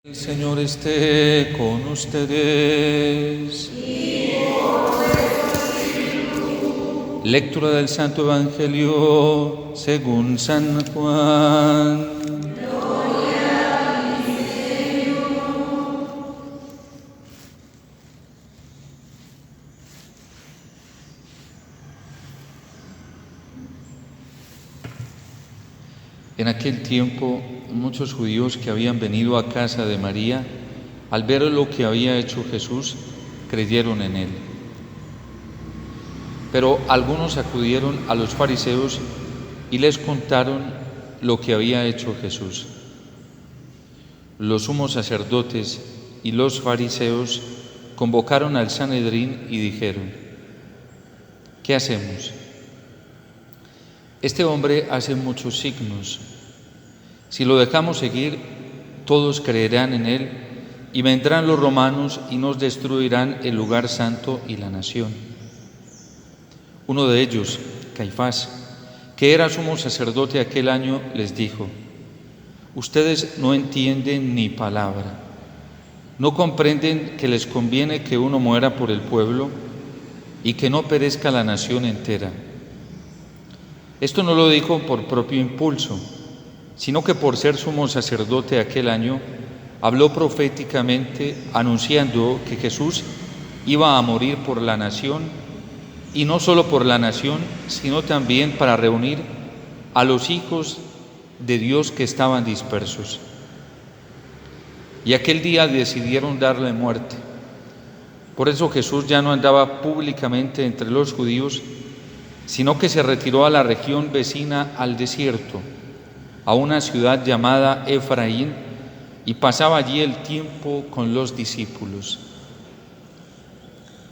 El Señor esté con ustedes. Lectura del Santo Evangelio según San Juan. En aquel tiempo, muchos judíos que habían venido a casa de María, al ver lo que había hecho Jesús, creyeron en él. Pero algunos acudieron a los fariseos y les contaron lo que había hecho Jesús. Los sumos sacerdotes y los fariseos convocaron al Sanedrín y dijeron: ¿qué hacemos? Este hombre hace muchos signos. Si lo dejamos seguir, todos creerán en él, y vendrán los romanos y nos destruirán el lugar santo y la nación. Uno de ellos, Caifás, que era sumo sacerdote aquel año, les dijo: ustedes no entienden ni palabra. ¿No comprenden que les conviene que uno muera por el pueblo y que no perezca la nación entera? Esto no lo dijo por propio impulso, sino que por ser sumo sacerdote aquel año, habló proféticamente anunciando que Jesús iba a morir por la nación, y no solo por la nación, sino también para reunir a los hijos de Dios que estaban dispersos. Y aquel día decidieron darle muerte. Por eso Jesús ya no andaba públicamente entre los judíos, sino que se retiró a la región vecina al desierto, a una ciudad llamada Efraín, y pasaba allí el tiempo con los discípulos.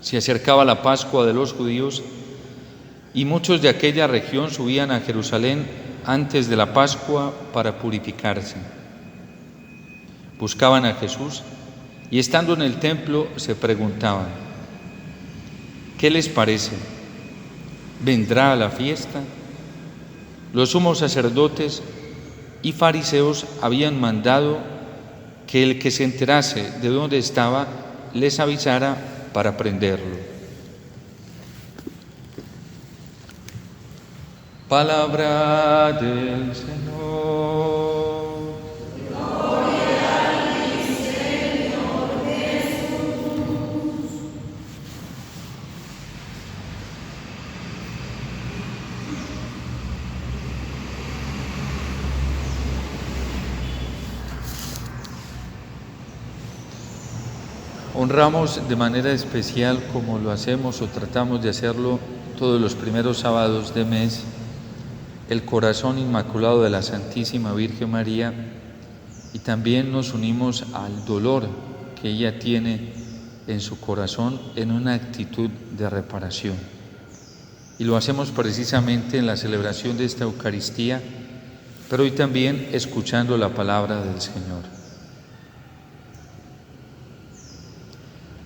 Se acercaba la Pascua de los judíos, y muchos de aquella región subían a Jerusalén antes de la Pascua para purificarse. Buscaban a Jesús, y estando en el templo se preguntaban: ¿qué les parece? ¿Vendrá a la fiesta? Los sumos sacerdotes y fariseos habían mandado que el que se enterase de dónde estaba les avisara para prenderlo. Palabra del Señor. Honramos de manera especial, como lo hacemos o tratamos de hacerlo todos los primeros sábados de mes, el corazón inmaculado de la Santísima Virgen María, y también nos unimos al dolor que ella tiene en su corazón en una actitud de reparación. Y lo hacemos precisamente en la celebración de esta Eucaristía, pero hoy también escuchando la palabra del Señor.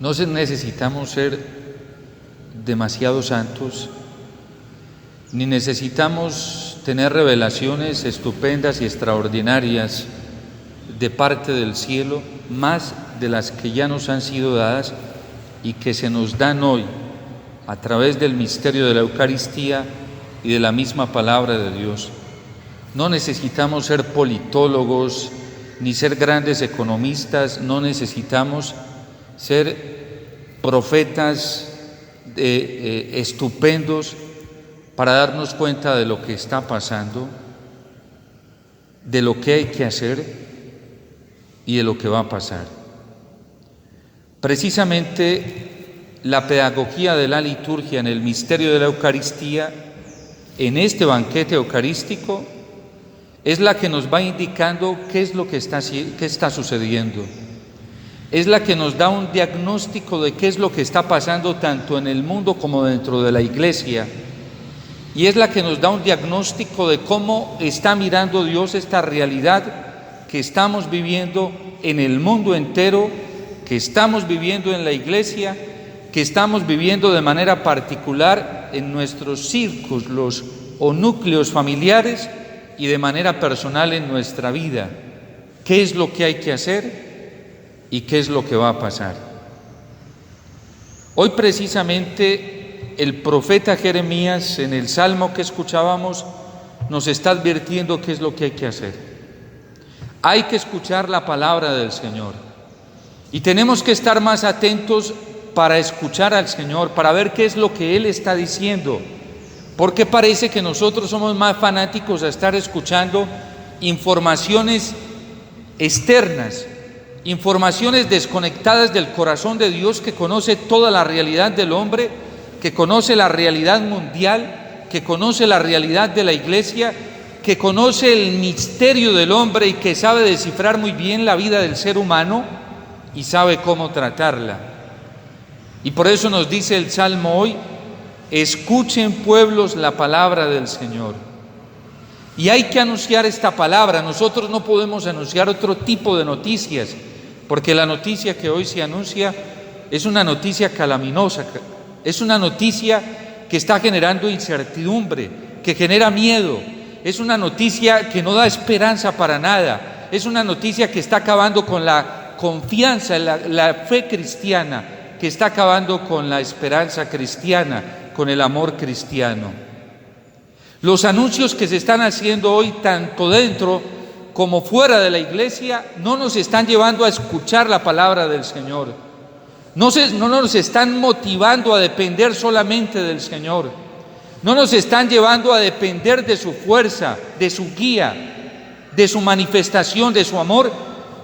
No necesitamos ser demasiado santos, ni necesitamos tener revelaciones estupendas y extraordinarias de parte del cielo, más de las que ya nos han sido dadas y que se nos dan hoy a través del misterio de la Eucaristía y de la misma palabra de Dios. No necesitamos ser politólogos, ni ser grandes economistas, no necesitamos ser profetas estupendos para darnos cuenta de lo que está pasando, de lo que hay que hacer y de lo que va a pasar. Precisamente la pedagogía de la liturgia en el misterio de la Eucaristía, en este banquete eucarístico, es la que nos va indicando qué es lo que está sucediendo. Es la que nos da un diagnóstico de qué es lo que está pasando tanto en el mundo como dentro de la Iglesia. Y es la que nos da un diagnóstico de cómo está mirando Dios esta realidad que estamos viviendo en el mundo entero, que estamos viviendo en la Iglesia, que estamos viviendo de manera particular en nuestros círculos o núcleos familiares y de manera personal en nuestra vida. ¿Qué es lo que hay que hacer? y qué es lo que va a pasar. Hoy precisamente el profeta Jeremías, en el salmo que escuchábamos, nos está advirtiendo qué es lo que hay que hacer. Hay que escuchar la palabra del Señor y tenemos que estar más atentos para escuchar al Señor, para ver qué es lo que Él está diciendo, porque parece que nosotros somos más fanáticos a estar escuchando informaciones externas, informaciones desconectadas del corazón de Dios, que conoce toda la realidad del hombre, que conoce la realidad mundial, que conoce la realidad de la iglesia, que conoce el misterio del hombre y que sabe descifrar muy bien la vida del ser humano y sabe cómo tratarla. Y por eso nos dice el Salmo hoy: escuchen, pueblos, la palabra del Señor. Y hay que anunciar esta palabra. Nosotros no podemos anunciar otro tipo de noticias, porque la noticia que hoy se anuncia es una noticia calaminosa, es una noticia que está generando incertidumbre, que genera miedo, es una noticia que no da esperanza para nada, es una noticia que está acabando con la confianza, la fe cristiana, que está acabando con la esperanza cristiana, con el amor cristiano. Los anuncios que se están haciendo hoy, tanto dentro como fuera de la iglesia, no nos están llevando a escuchar la palabra del Señor. No nos están motivando a depender solamente del Señor. No nos están llevando a depender de su fuerza, de su guía, de su manifestación, de su amor,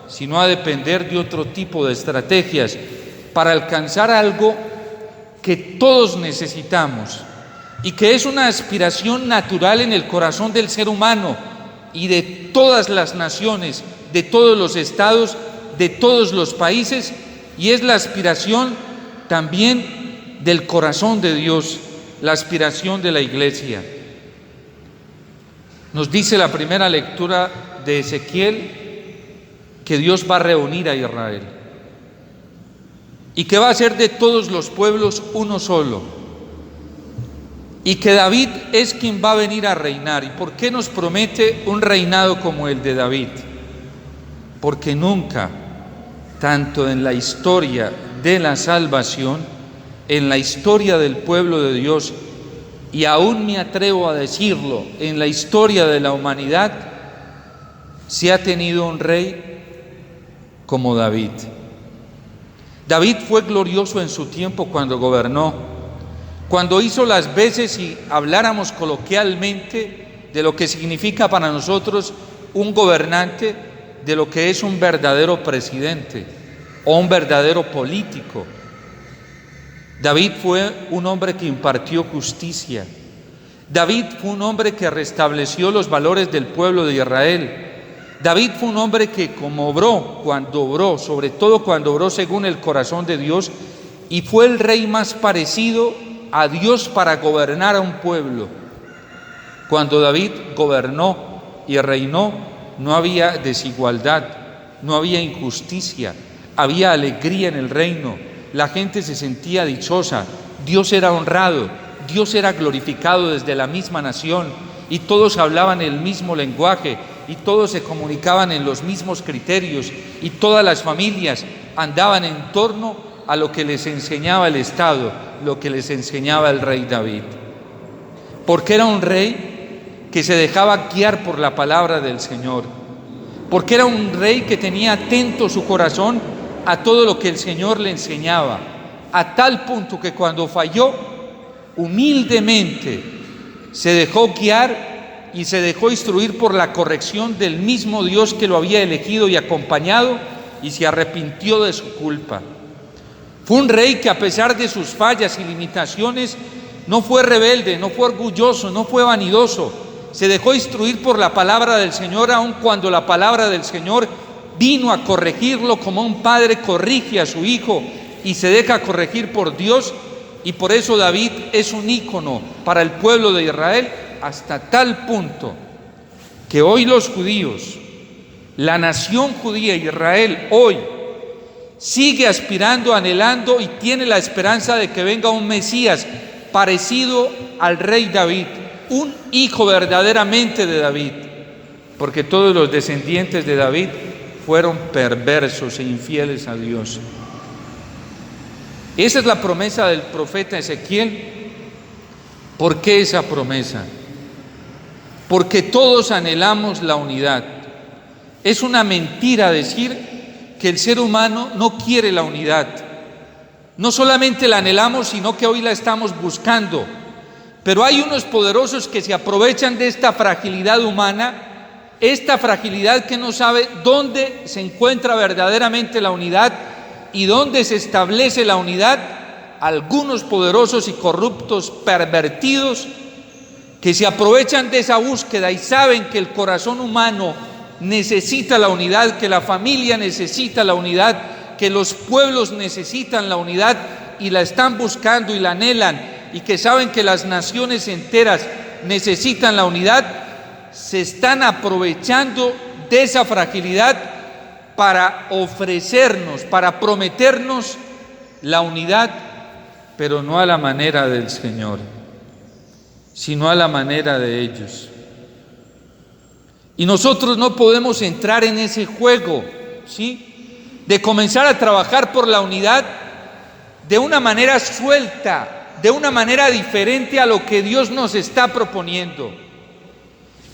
sino a depender de otro tipo de estrategias para alcanzar algo que todos necesitamos y que es una aspiración natural en el corazón del ser humano y de todas las naciones, de todos los estados, de todos los países, y es la aspiración también del corazón de Dios, la aspiración de la iglesia. Nos dice la primera lectura de Ezequiel que Dios va a reunir a Israel y que va a hacer de todos los pueblos uno solo, y que David es quien va a venir a reinar. ¿Y por qué nos promete un reinado como el de David? Porque nunca, tanto en la historia de la salvación, en la historia del pueblo de Dios, y aún me atrevo a decirlo, en la historia de la humanidad, se ha tenido un rey como David. David fue glorioso en su tiempo cuando gobernó, cuando hizo las veces, si habláramos coloquialmente, de lo que significa para nosotros un gobernante, de lo que es un verdadero presidente o un verdadero político. David fue un hombre que impartió justicia. David fue un hombre que restableció los valores del pueblo de Israel. David fue un hombre que, como obró, cuando obró, sobre todo cuando obró según el corazón de Dios, y fue el rey más parecido a Dios para gobernar a un pueblo. Cuando David gobernó y reinó, no había desigualdad, no había injusticia, había alegría en el reino, la gente se sentía dichosa, Dios era honrado, Dios era glorificado desde la misma nación, y todos hablaban el mismo lenguaje, y todos se comunicaban en los mismos criterios, y todas las familias andaban en torno a lo que les enseñaba el Estado, lo que les enseñaba el rey David. Porque era un rey que se dejaba guiar por la palabra del Señor, porque era un rey que tenía atento su corazón a todo lo que el Señor le enseñaba, a tal punto que cuando falló, humildemente se dejó guiar y se dejó instruir por la corrección del mismo Dios que lo había elegido y acompañado, y se arrepintió de su culpa. Fue un rey que, a pesar de sus fallas y limitaciones, no fue rebelde, no fue orgulloso, no fue vanidoso. Se dejó instruir por la palabra del Señor, aun cuando la palabra del Señor vino a corregirlo como un padre corrige a su hijo, y se deja corregir por Dios. Y por eso David es un ícono para el pueblo de Israel, hasta tal punto que hoy los judíos, la nación judía, Israel, hoy sigue aspirando, anhelando, y tiene la esperanza de que venga un Mesías parecido al rey David, un hijo verdaderamente de David, porque todos los descendientes de David fueron perversos e infieles a Dios. Esa es la promesa del profeta Ezequiel. ¿Por qué esa promesa? Porque todos anhelamos la unidad. Es una mentira decir que el ser humano no quiere la unidad. No solamente la anhelamos, sino que hoy la estamos buscando. Pero hay unos poderosos que se aprovechan de esta fragilidad humana, esta fragilidad que no sabe dónde se encuentra verdaderamente la unidad y dónde se establece la unidad. Algunos poderosos y corruptos, pervertidos, que se aprovechan de esa búsqueda y saben que el corazón humano necesita la unidad, que la familia necesita la unidad, que los pueblos necesitan la unidad y la están buscando y la anhelan, y que saben que las naciones enteras necesitan la unidad, se están aprovechando de esa fragilidad para ofrecernos, para prometernos la unidad, pero no a la manera del Señor, sino a la manera de ellos. Y nosotros no podemos entrar en ese juego, ¿sí?, de comenzar a trabajar por la unidad de una manera suelta, de una manera diferente a lo que Dios nos está proponiendo.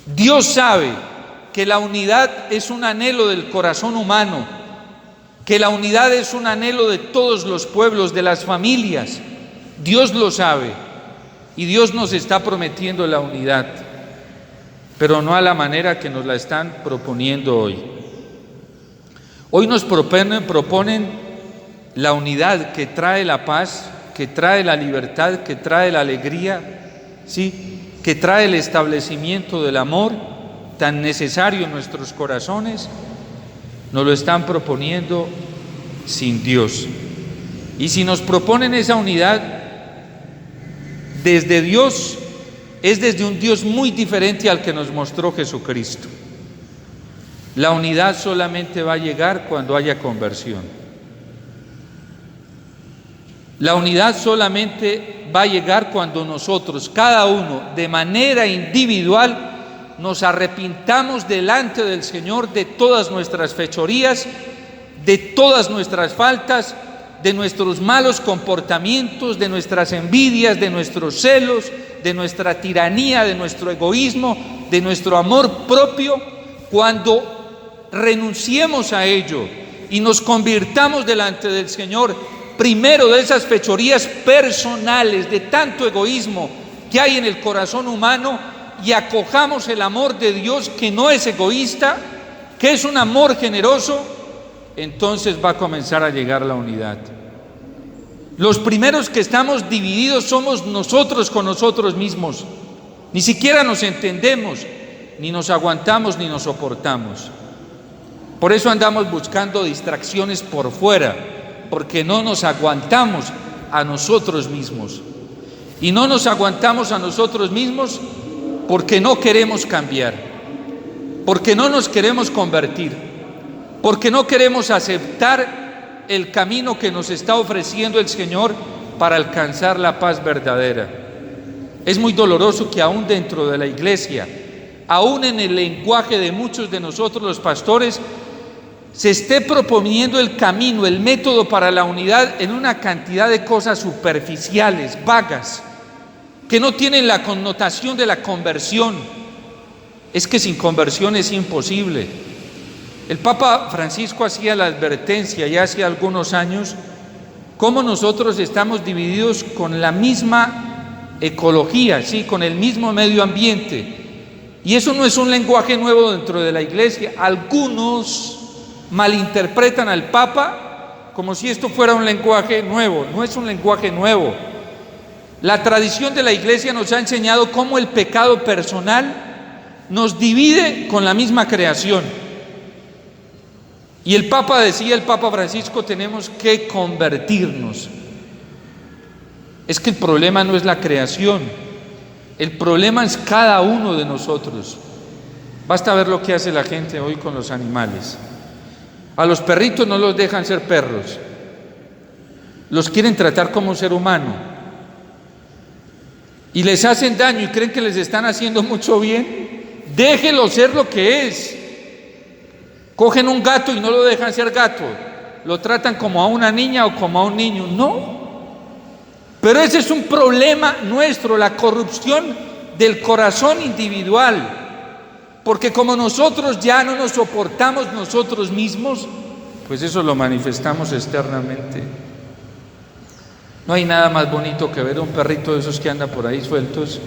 Dios sabe que la unidad es un anhelo del corazón humano, que la unidad es un anhelo de todos los pueblos, de las familias. Dios lo sabe y Dios nos está prometiendo la unidad, pero no a la manera que nos la están proponiendo hoy. Hoy nos proponen la unidad que trae la paz, que trae la libertad, que trae la alegría, ¿sí?, que trae el establecimiento del amor tan necesario en nuestros corazones. Nos lo están proponiendo sin Dios. Y si nos proponen esa unidad desde Dios, es desde un Dios muy diferente al que nos mostró Jesucristo. La unidad solamente va a llegar cuando haya conversión. La unidad solamente va a llegar cuando nosotros, cada uno, de manera individual, nos arrepintamos delante del Señor de todas nuestras fechorías, de todas nuestras faltas, de nuestros malos comportamientos, de nuestras envidias, de nuestros celos, de nuestra tiranía, de nuestro egoísmo, de nuestro amor propio. Cuando renunciemos a ello y nos convirtamos delante del Señor, primero de esas fechorías personales, de tanto egoísmo que hay en el corazón humano, y acojamos el amor de Dios, que no es egoísta, que es un amor generoso, entonces va a comenzar a llegar la unidad. Los primeros que estamos divididos somos nosotros con nosotros mismos. Ni siquiera nos entendemos, ni nos aguantamos, ni nos soportamos. Por eso andamos buscando distracciones por fuera, porque no nos aguantamos a nosotros mismos. Y no nos aguantamos a nosotros mismos porque no queremos cambiar, porque no nos queremos convertir, porque no queremos aceptar el camino que nos está ofreciendo el Señor para alcanzar la paz verdadera. Es muy doloroso que aún dentro de la iglesia, aún en el lenguaje de muchos de nosotros los pastores, se esté proponiendo el camino, el método para la unidad en una cantidad de cosas superficiales, vagas, que no tienen la connotación de la conversión. Es que sin conversión es imposible. El Papa Francisco hacía la advertencia ya hace algunos años, cómo nosotros estamos divididos con la misma ecología, ¿sí?, con el mismo medio ambiente. Y eso no es un lenguaje nuevo dentro de la iglesia. Algunos malinterpretan al Papa como si esto fuera un lenguaje nuevo. No es un lenguaje nuevo. La tradición de la iglesia nos ha enseñado cómo el pecado personal nos divide con la misma creación. Y el Papa decía, el Papa Francisco, tenemos que convertirnos. Es que el problema no es la creación, el problema es cada uno de nosotros. Basta ver lo que hace la gente hoy con los animales. A los perritos no los dejan ser perros, los quieren tratar como un ser humano. Y les hacen daño y creen que les están haciendo mucho bien. Déjelo ser lo que es. Cogen un gato y no lo dejan ser gato, lo tratan como a una niña o como a un niño. No, pero ese es un problema nuestro, la corrupción del corazón individual. Porque como nosotros ya no nos soportamos nosotros mismos, pues eso lo manifestamos externamente. No hay nada más bonito que ver a un perrito de esos que anda por ahí sueltos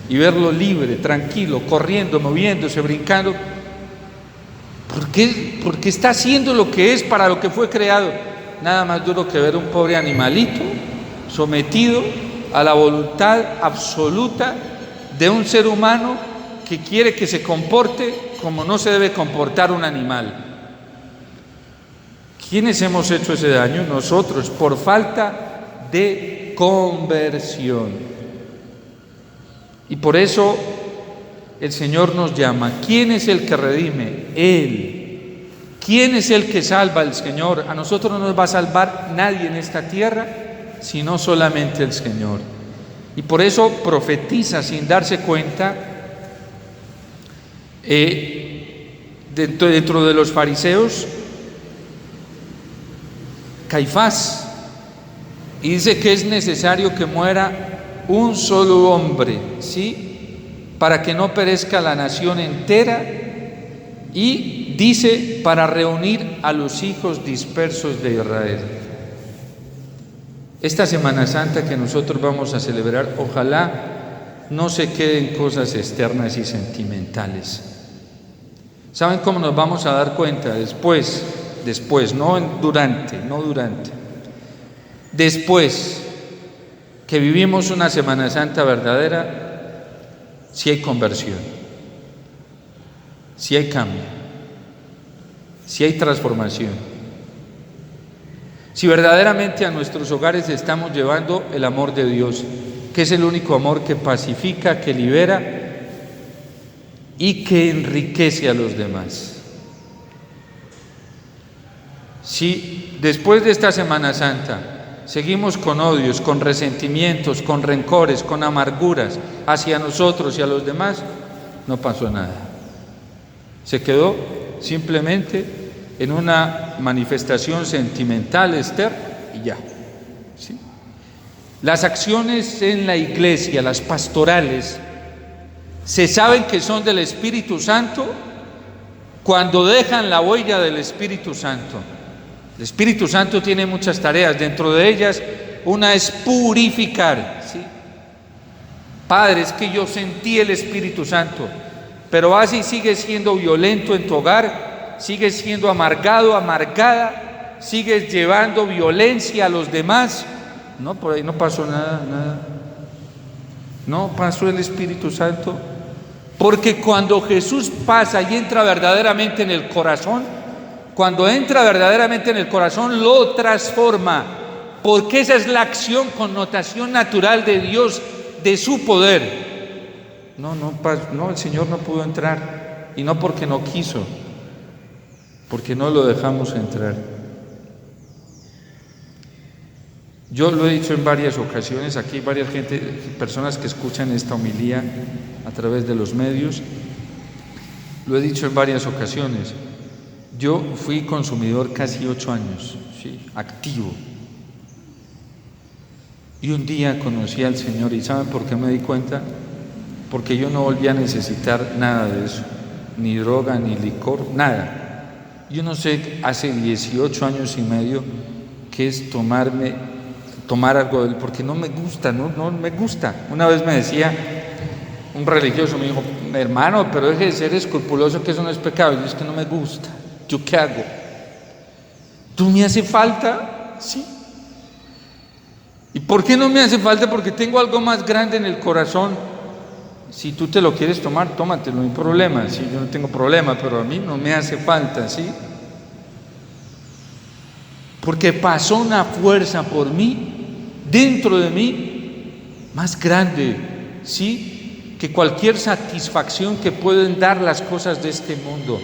y verlo libre, tranquilo, corriendo, moviéndose, brincando. Porque está haciendo lo que es, para lo que fue creado. Nada más duro que ver a un pobre animalito sometido a la voluntad absoluta de un ser humano que quiere que se comporte como no se debe comportar un animal. ¿Quiénes hemos hecho ese daño? Nosotros, por falta de conversión. Y por eso el Señor nos llama. ¿Quién es el que redime? Él. ¿Quién es el que salva? El Señor. A nosotros no nos va a salvar nadie en esta tierra, sino solamente el Señor. Y por eso profetiza sin darse cuenta. Dentro de los fariseos, Caifás, y dice que es necesario que muera un solo hombre, ¿sí? Para que no perezca la nación entera, y dice para reunir a los hijos dispersos de Israel. Esta Semana Santa que nosotros vamos a celebrar, ojalá no se queden cosas externas y sentimentales. ¿Saben cómo nos vamos a dar cuenta? Después, no durante. Después que vivimos una Semana Santa verdadera, si hay conversión, si hay cambio, si hay transformación, si verdaderamente a nuestros hogares estamos llevando el amor de Dios, que es el único amor que pacifica, que libera y que enriquece a los demás. Si después de esta Semana Santa seguimos con odios, con resentimientos, con rencores, con amarguras hacia nosotros y a los demás, no pasó nada. Se quedó simplemente en una manifestación sentimental externa y ya. ¿Sí? Las acciones en la iglesia, las pastorales, se saben que son del Espíritu Santo cuando dejan la huella del Espíritu Santo. El Espíritu Santo tiene muchas tareas, dentro de ellas una es purificar, ¿sí? Padre, es que yo sentí el Espíritu Santo, pero así sigues siendo violento en tu hogar, sigues siendo amargado, amargada, sigues llevando violencia a los demás. No, por ahí no pasó nada. No pasó el Espíritu Santo, porque cuando Jesús pasa y entra verdaderamente en el corazón, cuando entra verdaderamente en el corazón, lo transforma, porque esa es la acción, connotación natural de Dios, de su poder. No, el Señor no pudo entrar, y no porque no quiso, porque no lo dejamos entrar. Yo lo he dicho en varias ocasiones, aquí hay varias personas que escuchan esta homilía a través de los medios, lo he dicho en varias ocasiones. Yo fui consumidor casi 8 años, ¿sí? Activo. Y un día conocí al Señor, ¿y saben por qué me di cuenta? Porque yo no volví a necesitar nada de eso, ni droga, ni licor, nada. Yo no sé, hace 18 años y medio, qué es tomar algo, porque no me gusta, no me gusta. Una vez me decía un religioso, me dijo, hermano, pero deje de ser escrupuloso, que eso no es pecado. Y yo, es que no me gusta. ¿Yo qué hago? ¿Tú me hace falta? Sí. ¿Y por qué no me hace falta? Porque tengo algo más grande en el corazón. Si tú te lo quieres tomar, tómatelo, no hay problema. Sí, yo no tengo problema, pero a mí no me hace falta, ¿sí? Porque pasó una fuerza por mí, dentro de mí, más grande, ¿sí? Que cualquier satisfacción que pueden dar las cosas de este mundo.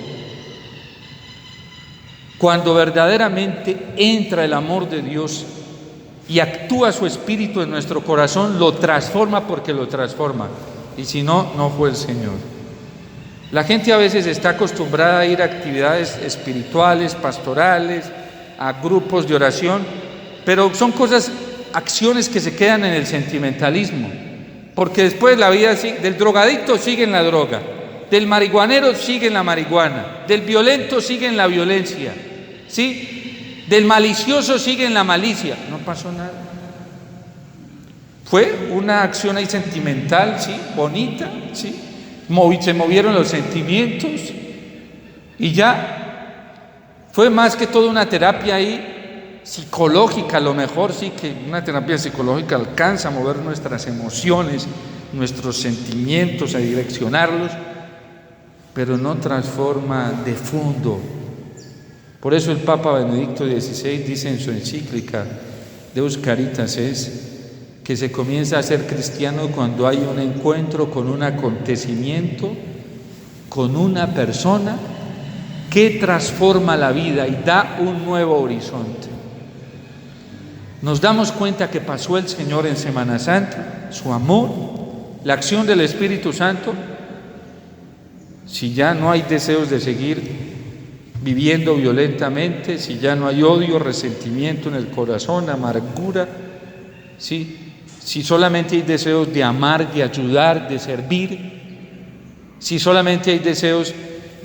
Cuando verdaderamente entra el amor de Dios y actúa su Espíritu en nuestro corazón, lo transforma, porque lo transforma. Y si no, no fue el Señor. La gente a veces está acostumbrada a ir a actividades espirituales, pastorales, a grupos de oración, pero son acciones que se quedan en el sentimentalismo, porque después la vida del drogadicto sigue en la droga, del marihuanero sigue en la marihuana, del violento sigue en la violencia, ¿sí? Del malicioso sigue en la malicia. No pasó nada. Fue una acción ahí sentimental, ¿sí? Bonita, ¿sí? Se movieron los sentimientos y ya. Fue más que todo una terapia ahí psicológica, a lo mejor sí que una terapia psicológica alcanza a mover nuestras emociones, nuestros sentimientos, a direccionarlos, pero no transforma de fondo. Por eso el Papa Benedicto XVI dice en su encíclica Deus Caritas que se comienza a ser cristiano cuando hay un encuentro con un acontecimiento, con una persona que transforma la vida y da un nuevo horizonte. Nos damos cuenta que pasó el Señor en Semana Santa, su amor, la acción del Espíritu Santo. Si ya no hay deseos de seguir viviendo violentamente, si ya no hay odio, resentimiento en el corazón, amargura, si solamente hay deseos de amar, de ayudar, de servir, si solamente hay deseos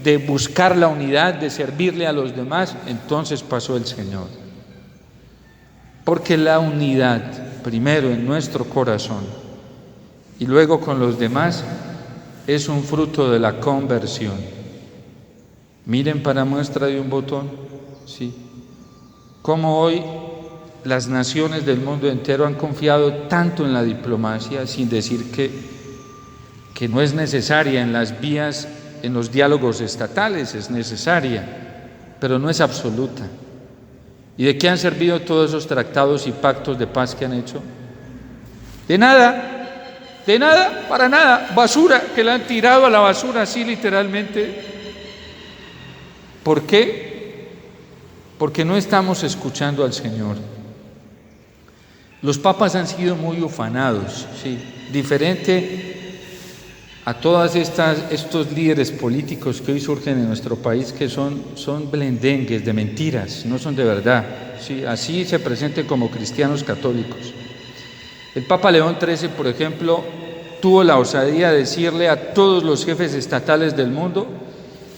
de buscar la unidad, de servirle a los demás, entonces pasó el Señor. Porque la unidad, primero en nuestro corazón y luego con los demás, es un fruto de la conversión. Miren para muestra de un botón, sí, cómo hoy las naciones del mundo entero han confiado tanto en la diplomacia, sin decir que no es necesaria en las vías, en los diálogos estatales, es necesaria, pero no es absoluta. ¿Y de qué han servido todos esos tratados y pactos de paz que han hecho? De nada, para nada, basura, que la han tirado a la basura, así literalmente. ¿Por qué? Porque no estamos escuchando al Señor. Los papas han sido muy ufanados, sí, diferente a todos estos líderes políticos que hoy surgen en nuestro país, que son blendengues de mentiras, no son de verdad, sí, así se presenten como cristianos católicos. El Papa León XIII, por ejemplo, tuvo la osadía de decirle a todos los jefes estatales del mundo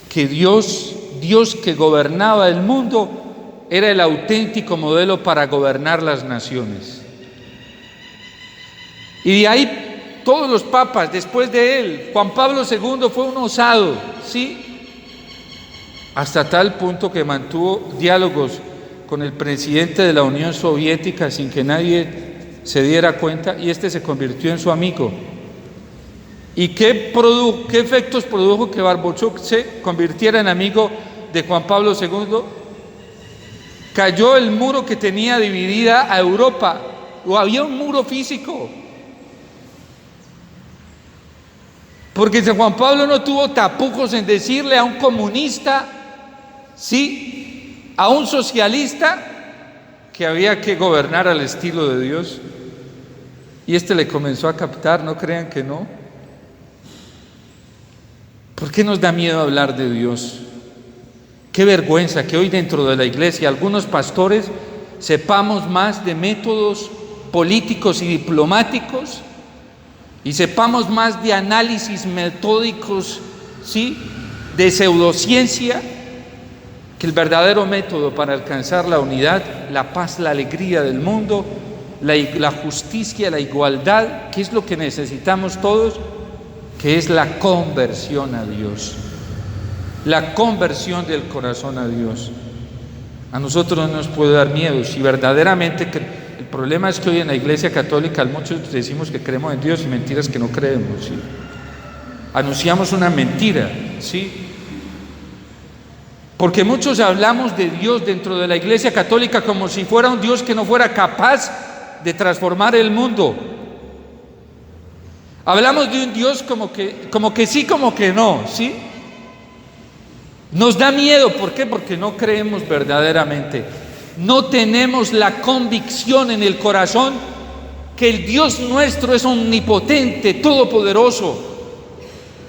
que Dios que gobernaba el mundo era el auténtico modelo para gobernar las naciones. Y de ahí todos los papas después de él, Juan Pablo II fue un osado, ¿sí? Hasta tal punto que mantuvo diálogos con el presidente de la Unión Soviética sin que nadie se diera cuenta, y este se convirtió en su amigo. ¿Y qué efectos produjo que Gorbachev se convirtiera en amigo de Juan Pablo II? Cayó el muro que tenía dividida a Europa, o había un muro físico. Porque San Juan Pablo no tuvo tapujos en decirle a un comunista, sí, a un socialista, que había que gobernar al estilo de Dios. Y este le comenzó a captar, no crean que no. ¿Por qué nos da miedo hablar de Dios? Qué vergüenza que hoy dentro de la iglesia algunos pastores sepamos más de métodos políticos y diplomáticos y sepamos más de análisis metódicos, ¿sí?, de pseudociencia, que el verdadero método para alcanzar la unidad, la paz, la alegría del mundo, la justicia, la igualdad, que es lo que necesitamos todos, que es la conversión a Dios, la conversión del corazón a Dios. A nosotros no nos puede dar miedo, si verdaderamente el problema es que hoy en la Iglesia Católica muchos decimos que creemos en Dios y mentiras que no creemos, ¿sí? Anunciamos una mentira, ¿sí? Porque muchos hablamos de Dios dentro de la Iglesia Católica como si fuera un Dios que no fuera capaz de transformar el mundo. Hablamos de un Dios como que sí, como que no, ¿sí? Nos da miedo, ¿por qué? Porque no creemos verdaderamente. No tenemos la convicción en el corazón que el Dios nuestro es omnipotente, todopoderoso,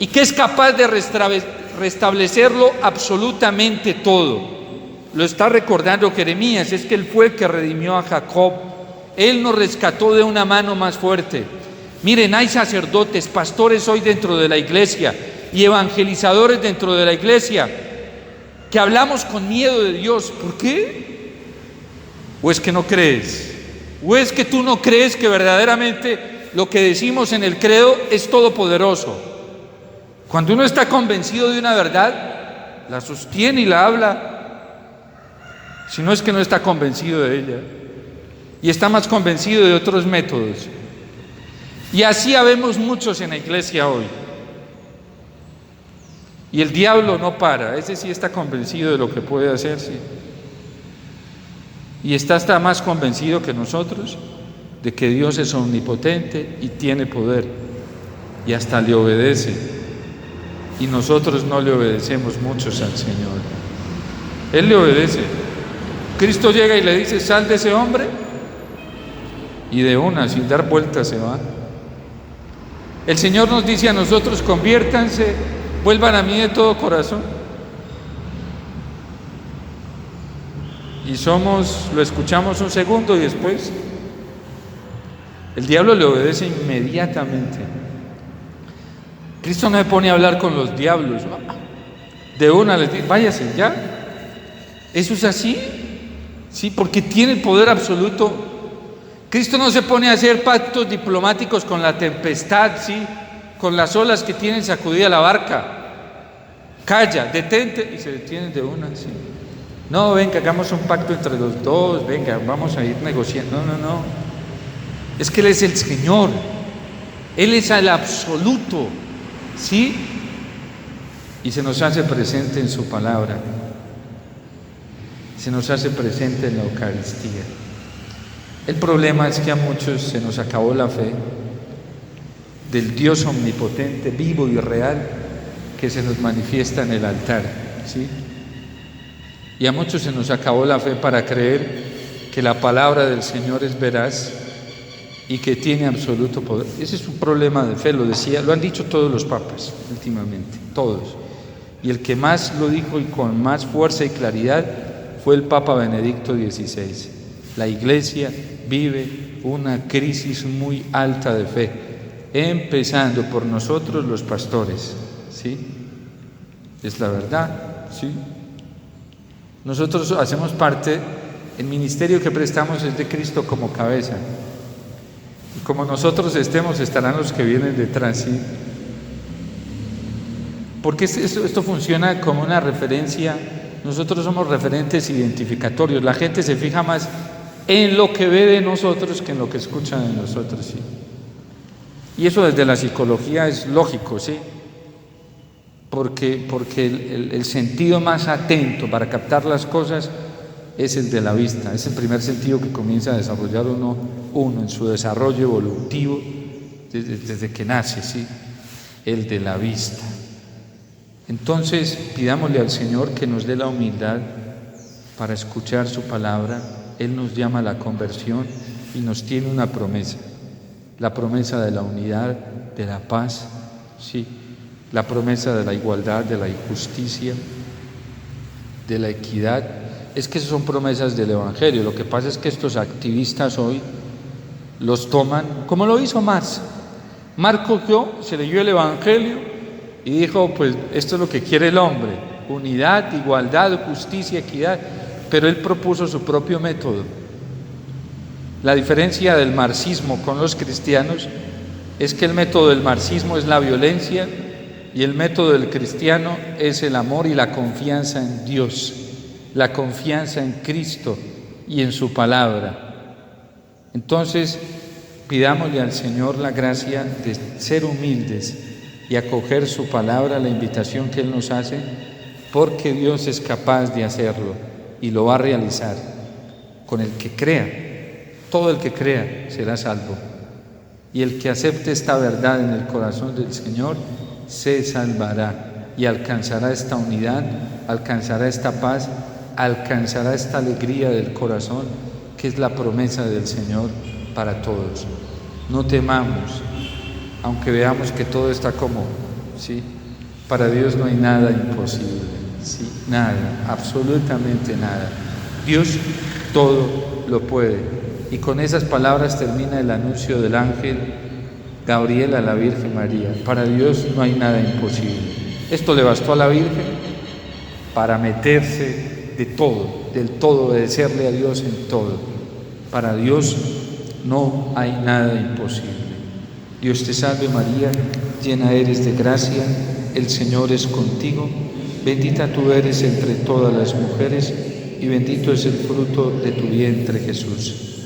y que es capaz de restablecerlo absolutamente todo. Lo está recordando Jeremías, es que Él fue el que redimió a Jacob. Él nos rescató de una mano más fuerte. Miren, hay sacerdotes, pastores hoy dentro de la iglesia y evangelizadores dentro de la iglesia que hablamos con miedo de Dios. ¿Por qué? ¿O es que no crees? ¿O es que tú no crees que verdaderamente lo que decimos en el credo es todopoderoso? Cuando uno está convencido de una verdad, la sostiene y la habla. Si no es que no está convencido de ella y está más convencido de otros métodos. Y así habemos muchos en la iglesia hoy. Y el diablo no para, ese sí está convencido de lo que puede hacer, sí. Y está más convencido que nosotros de que Dios es omnipotente y tiene poder. Y hasta le obedece. Y nosotros no le obedecemos muchos al Señor. Él le obedece. Cristo llega y le dice: sal de ese hombre, y de una, sin dar vueltas, se va. El Señor nos dice a nosotros: conviértanse, vuelvan a mí de todo corazón. Y lo escuchamos un segundo y después el diablo le obedece inmediatamente. Cristo no se pone a hablar con los diablos, de una les dice: váyase ya. ¿Eso es así? Sí, porque tiene el poder absoluto. Cristo no se pone a hacer pactos diplomáticos con la tempestad, sí, con las olas que tienen sacudida la barca. Calla, detente, y se detienen de una, sí. No, venga, hagamos un pacto entre los dos, venga, vamos a ir negociando. No. Es que Él es el Señor. Él es el absoluto, ¿sí? Y se nos hace presente en su palabra. Se nos hace presente en la Eucaristía. El problema es que a muchos se nos acabó la fe del Dios omnipotente, vivo y real, que se nos manifiesta en el altar, ¿sí? Y a muchos se nos acabó la fe para creer que la palabra del Señor es veraz y que tiene absoluto poder. Ese es un problema de fe, lo han dicho todos los papas últimamente, todos. Y el que más lo dijo y con más fuerza y claridad fue el Papa Benedicto XVI. La Iglesia vive una crisis muy alta de fe, empezando por nosotros los pastores, ¿sí? Es la verdad, ¿sí? Nosotros hacemos parte, el ministerio que prestamos es de Cristo como cabeza. Y como nosotros estemos, estarán los que vienen detrás, ¿sí? Porque esto funciona como una referencia. Nosotros somos referentes identificatorios. La gente se fija más en lo que ve de nosotros que en lo que escucha de nosotros, ¿sí? Y eso desde la psicología es lógico, ¿sí? Porque el sentido más atento para captar las cosas es el de la vista. Es el primer sentido que comienza a desarrollar uno en su desarrollo evolutivo desde que nace, ¿sí? El de la vista. Entonces pidámosle al Señor que nos dé la humildad para escuchar su palabra. Él nos llama a la conversión y nos tiene una promesa, la promesa de la unidad, de la paz, sí, la promesa de la igualdad, de la injusticia, de la equidad. Es que esas son promesas del Evangelio. Lo que pasa es que estos activistas hoy los toman, como lo hizo Marx. Marx cogió, se leyó el Evangelio y dijo: pues esto es lo que quiere el hombre, unidad, igualdad, justicia, equidad. Pero él propuso su propio método. La diferencia del marxismo con los cristianos es que el método del marxismo es la violencia y el método del cristiano es el amor y la confianza en Dios, la confianza en Cristo y en su palabra. Entonces, pidámosle al Señor la gracia de ser humildes y acoger su palabra, la invitación que Él nos hace, porque Dios es capaz de hacerlo y lo va a realizar con el que crea. Todo el que crea será salvo, y el que acepte esta verdad en el corazón del Señor se salvará y alcanzará esta unidad, alcanzará esta paz, alcanzará esta alegría del corazón, que es la promesa del Señor para todos. No temamos, aunque veamos que todo está como ¿sí? Para Dios no hay nada imposible, ¿sí? Nada, absolutamente nada. Dios todo lo puede. Y con esas palabras termina el anuncio del ángel Gabriel a la Virgen María. Para Dios no hay nada imposible. Esto le bastó a la Virgen para meterse de todo, del todo, obedecerle a Dios en todo. Para Dios no hay nada imposible. Dios te salve María, llena eres de gracia, el Señor es contigo, bendita tú eres entre todas las mujeres y bendito es el fruto de tu vientre Jesús.